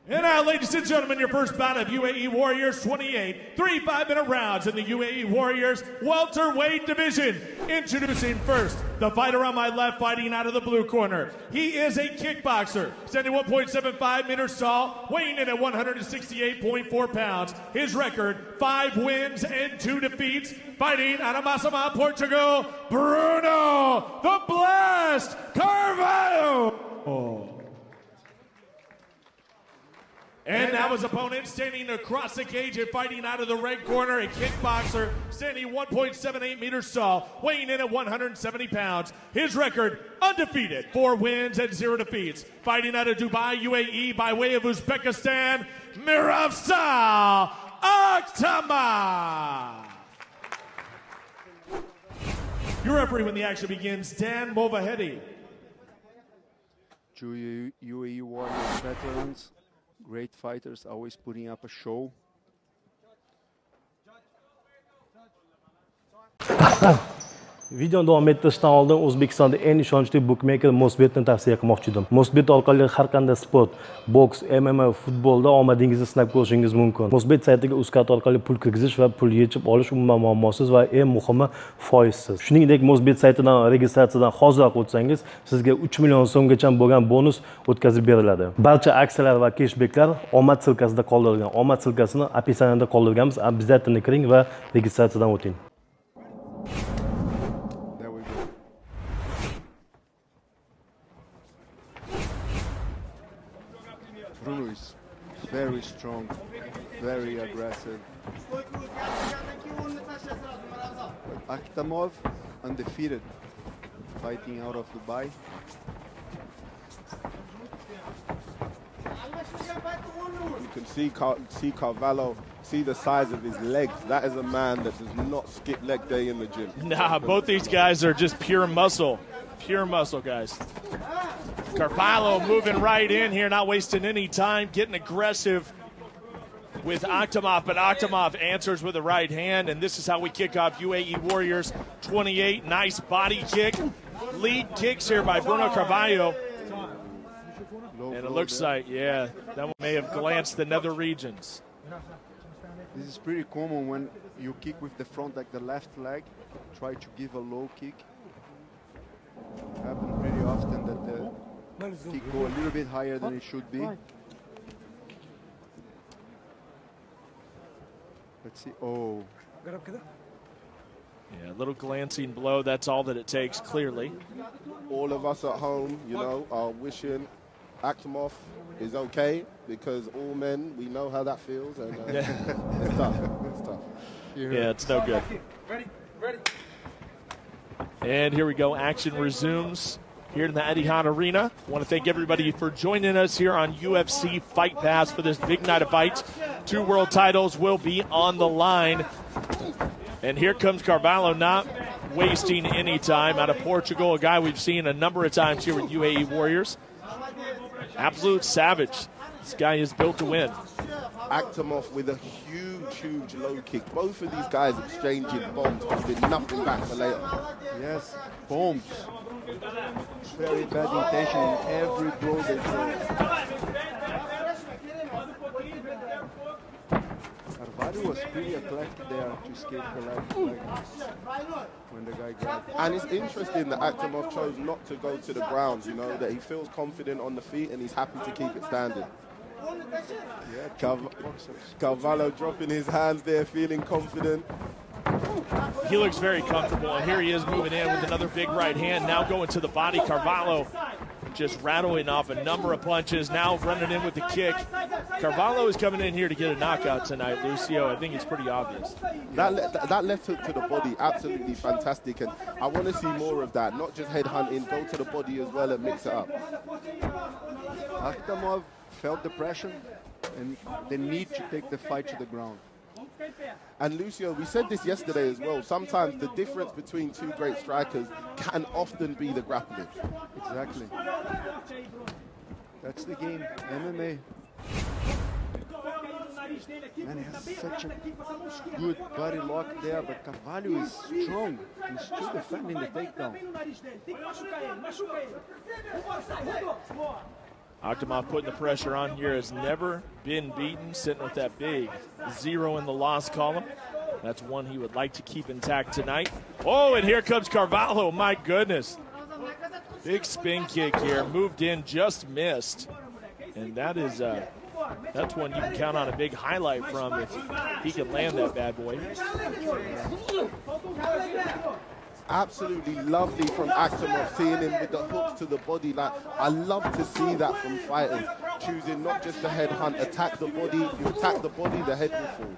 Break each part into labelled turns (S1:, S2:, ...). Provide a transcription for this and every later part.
S1: And now, ladies and gentlemen, your first bout of UAE Warriors 28, 3 5-minute rounds in the UAE Warriors welterweight division. Introducing first, the fighter on my left, fighting out of the blue corner. He is a kickboxer, standing 1.75 meters tall, weighing in at 168.4 pounds. His record, 5 wins and 2 defeats. Fighting out of Massama, Portugal, Bruno the Blast Carvalho. And now his opponent, standing across the cage and fighting out of the red corner, a kickboxer, standing 1.78 meters tall, weighing in at 170 pounds. His record, undefeated, 4 wins and 0 defeats. Fighting out of Dubai, UAE, by way of Uzbekistan, Miravsal Akhtamov. Your referee when the action begins, Dan Movahedi.
S2: UAE Warriors veterans. Great fighters, always putting up a show.
S3: Videoni davom ettirishdan oldin O'zbekistonda eng ishonchli bookmaker Mosbetni tavsiya qilmoqchi edim. Mosbet orqali har qanday sport, boks, MMA, futbolda omadingizni sinab ko'rishingiz mumkin. Mosbet saytiga UzCard orqali pul kirgizish va pul yechib olish umuman muammosiz va eng muhimi foizsiz. Shuningdek, Mosbet saytidan registratsiyadan hoziroq o'tsangiz, sizga 3 million so'mgacha bo'lgan bonus o'tkazib beriladi. Barcha aksiyalar va cashbacklar omad silkasida qoldirilgan. Omad silkasini описаниеda qoldirganmiz. Обязательно kiring va registratsiyadan o'ting.
S2: Bruno is very strong, very aggressive. Akhtamov, undefeated, fighting out of Dubai.
S4: You can see Carvalho, see the size of his legs. That is a man that does not skip leg day in the gym.
S1: Nah, both these guys are just pure muscle. Pure muscle, guys. Carvalho moving right in here, not wasting any time, getting aggressive with Akhtamov, but Akhtamov answers with the right hand, and this is how we kick off UAE Warriors 28. Nice body kick. Lead kicks here by Bruno Carvalho. And it looks like, yeah, that one may have glanced the nether regions.
S2: This is pretty common when you kick with the front, like the left leg, try to give a low kick. It happens pretty often that the kick go a little bit higher than it should be. Let's see. Oh.
S1: Yeah, a little glancing blow. That's all that it takes, clearly.
S4: All of us at home, you know, are wishing Akhtamov is okay, because all men, we know how that feels, and it's tough. It's tough.
S1: Yeah, it's no good. Ready. And here we go. Action resumes here in the Etihad Arena. I want to thank everybody for joining us here on UFC Fight Pass for this big night of fights. 2 world titles will be on the line. And here comes Carvalho, not wasting any time, out of Portugal, a guy we've seen a number of times here with UAE Warriors. Absolute savage. This guy is built to win.
S4: Akhtamov with a huge low kick. Both of these guys exchanging bombs, holding nothing back for later.
S2: Yes, bombs. Very bad intention in every blow they throw. Carvalho was pretty athletic there to escape the leg when the guy grabbed.
S4: And it's interesting that Akhtamov chose not to go to the ground, you know, that he feels confident on the feet and he's happy to keep it standing. Yeah, Carvalho dropping his hands there, feeling confident.
S1: He looks very comfortable, and here he is moving in with another big right hand, now going to the body. Carvalho just rattling off a number of punches, now running in with the kick. Carvalho is coming in here to get a knockout tonight, Lucio. I think it's pretty obvious.
S4: That left hook to the body, absolutely fantastic, and I want to see more of that, not just head hunting, go to the body as well and mix it up.
S2: Akhtamov felt the pressure and the need to take the fight to the ground.
S4: And Lucio, we said this yesterday as well, sometimes the difference between 2 great strikers can often be the grappling.
S2: Exactly. That's the game, MMA. Man, he has such a good body lock there, but Carvalho is strong. He's still defending the takedown.
S1: Akhtamov putting the pressure on here, has never been beaten, sitting with that big 0 in the loss column. That's one he would like to keep intact tonight. Oh, and here comes Carvalho, my goodness. Big spin kick here, moved in, just missed. And that is, that's one you can count on a big highlight from if he can land that bad boy.
S4: Absolutely lovely from Akhtamov, seeing him with the hooks to the body. Like, I love to see that from fighters, choosing not just the head hunt, attack the body. You attack the body, the head will fall.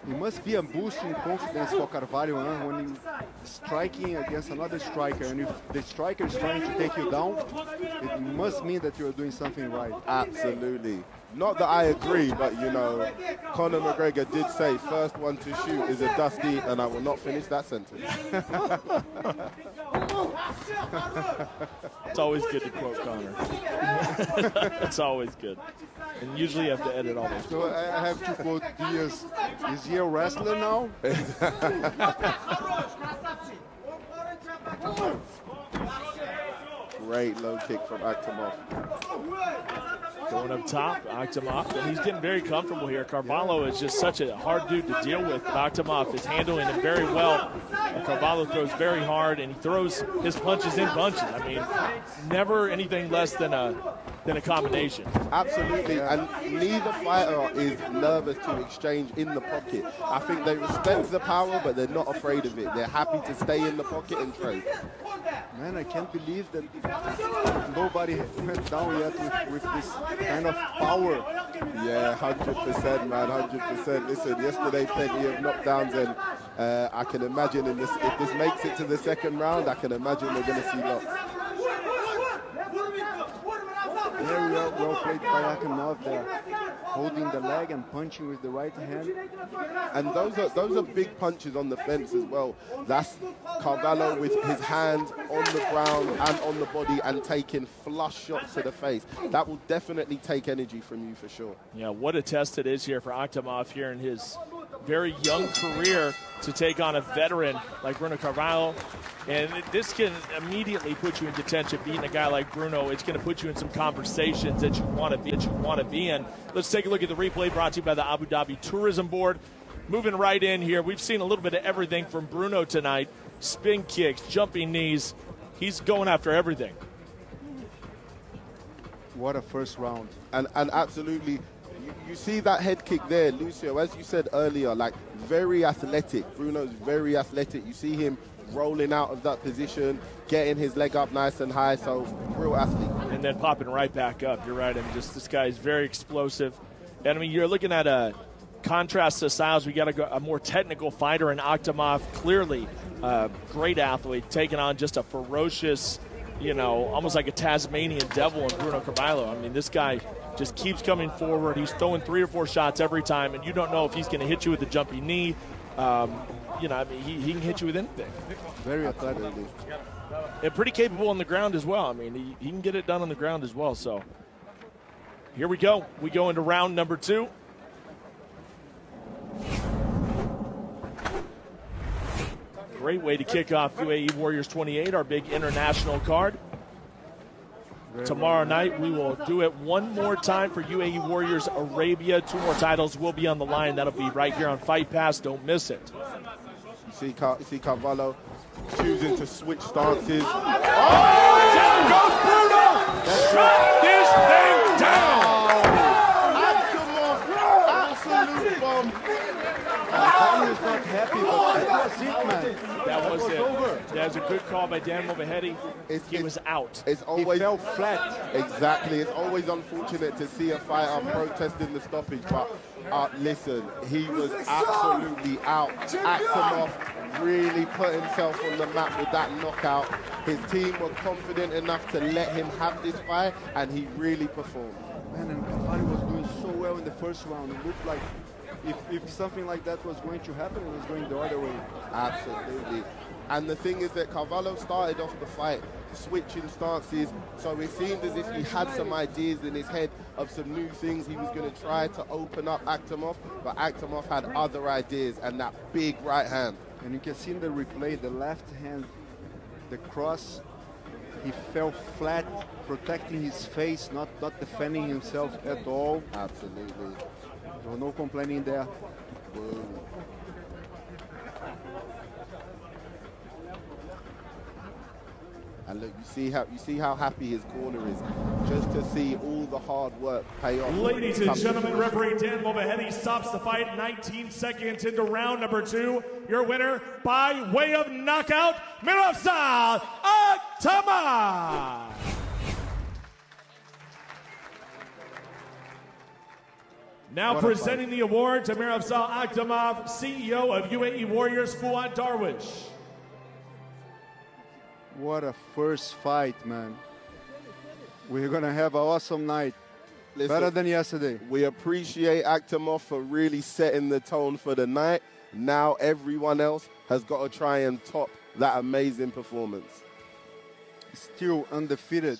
S2: It must be a boost in confidence for Carvalho when you're striking against another striker, and if the striker is trying to take you down, it must mean that you're doing something right.
S4: Absolutely. Not that I agree, but you know, Conor McGregor did say first one to shoot is a dusty, and I will not finish that sentence.
S1: It's always good to quote Conor. It's always good. And usually you have to edit all those.
S2: So I have to quote Diaz. Is he a wrestler now?
S4: Great low kick from Akhtamov.
S1: Going up top, Akhtamov, and he's getting very comfortable here. Carvalho is just such a hard dude to deal with. Akhtamov is handling him very well. Carvalho throws very hard, and he throws his punches in bunches. I mean, never anything less than a combination.
S4: Absolutely, and neither fighter is nervous to exchange in the pocket. I think they respect the power, but they're not afraid of it. They're happy to stay in the pocket and trade.
S2: Man, I can't believe that nobody went down yet with this kind of power.
S4: Yeah, 100%, man, 100%. Listen, yesterday plenty of knockdowns, and I can imagine if this makes it to the second round, I can imagine we're going to see lots.
S2: Very well played by Akhtamov there, holding the leg and punching with the right hand.
S4: And those are big punches on the fence as well. That's Carvalho with his hands on the ground and on the body and taking flush shots to the face. That will definitely take energy from you for sure.
S1: Yeah, what a test it is here for Akhtamov here in his very young career to take on a veteran like Bruno Carvalho. And this can immediately put you in contention. Beating a guy like Bruno, it's going to put you in some conversations that you want to be in. Let's take a look at the replay brought to you by the Abu Dhabi Tourism Board. Moving right in here, we've seen a little bit of everything from Bruno tonight. Spin kicks, jumping knees. He's going after everything.
S2: What a first round.
S4: And absolutely, you see that head kick there, Lucio, as you said earlier, like very athletic. Bruno's very athletic. You see him rolling out of that position, getting his leg up nice and high, so real athlete.
S1: And then popping right back up. You're right. I mean, just this guy is very explosive. And I mean, you're looking at a contrast to styles. We got a more technical fighter in Akhtamov. Clearly, great athlete, taking on just a ferocious, you know, almost like a Tasmanian devil in Bruno Carvalho. I mean, this guy just keeps coming forward. He's throwing 3 or 4 shots every time, and you don't know if he's going to hit you with a jumpy knee. You know, I mean, he can hit you with anything.
S2: Very athletic.
S1: And pretty capable on the ground as well. I mean, he can get it done on the ground as well. So here we go. We go into round number 2. Great way to kick off UAE Warriors 28, our big international card. Tomorrow night, we will do it one more time for UAE Warriors Arabia. 2 more titles will be on the line. That'll be right here on Fight Pass. Don't miss it.
S4: You see Carvalho choosing to switch stances.
S1: Oh, there goes Bruno! Shut this thing down!
S4: Absolute bomb.
S2: Carvalho is not happy, but that was it, man.
S1: That was it.
S2: Over.
S1: That was a good call by Dan Movaheady. He was out.
S4: It's always
S2: He fell flat.
S4: Exactly. It's always unfortunate to see a fighter protesting the stoppage, but listen, he was absolutely out. Akhtamov really put himself on the map with that knockout. His team were confident enough to let him have this fight, and he really performed.
S2: Man, and Carvalho was doing so well in the first round. It looked like if something like that was going to happen, it was going the other way.
S4: Absolutely. And the thing is that Carvalho started off the fight switching stances, so it seemed as if he had some ideas in his head of some new things he was going to try to open up Akhtamov, but Akhtamov had other ideas, and that big right hand.
S2: And you can see in the replay, the left hand, the cross He fell flat, protecting his face, not defending himself at all.
S4: Absolutely.
S2: So no complaining there.
S4: Boom. And look, you see how happy his corner is, just to see all the hard work pay off.
S1: Ladies and gentlemen, referee Dan Movaheady stops the fight 19 seconds into round number 2. Your winner by way of knockout, Miroslav Akhtamov. Now presenting the award to Miroslav Akhtamov, CEO of UAE Warriors, Fuad Darwish.
S2: What a first fight, man. We're going to have an awesome night.
S4: Listen,
S2: better than yesterday.
S4: We appreciate Akhtamov for really setting the tone for the night. Now everyone else has got to try and top that amazing performance.
S2: Still undefeated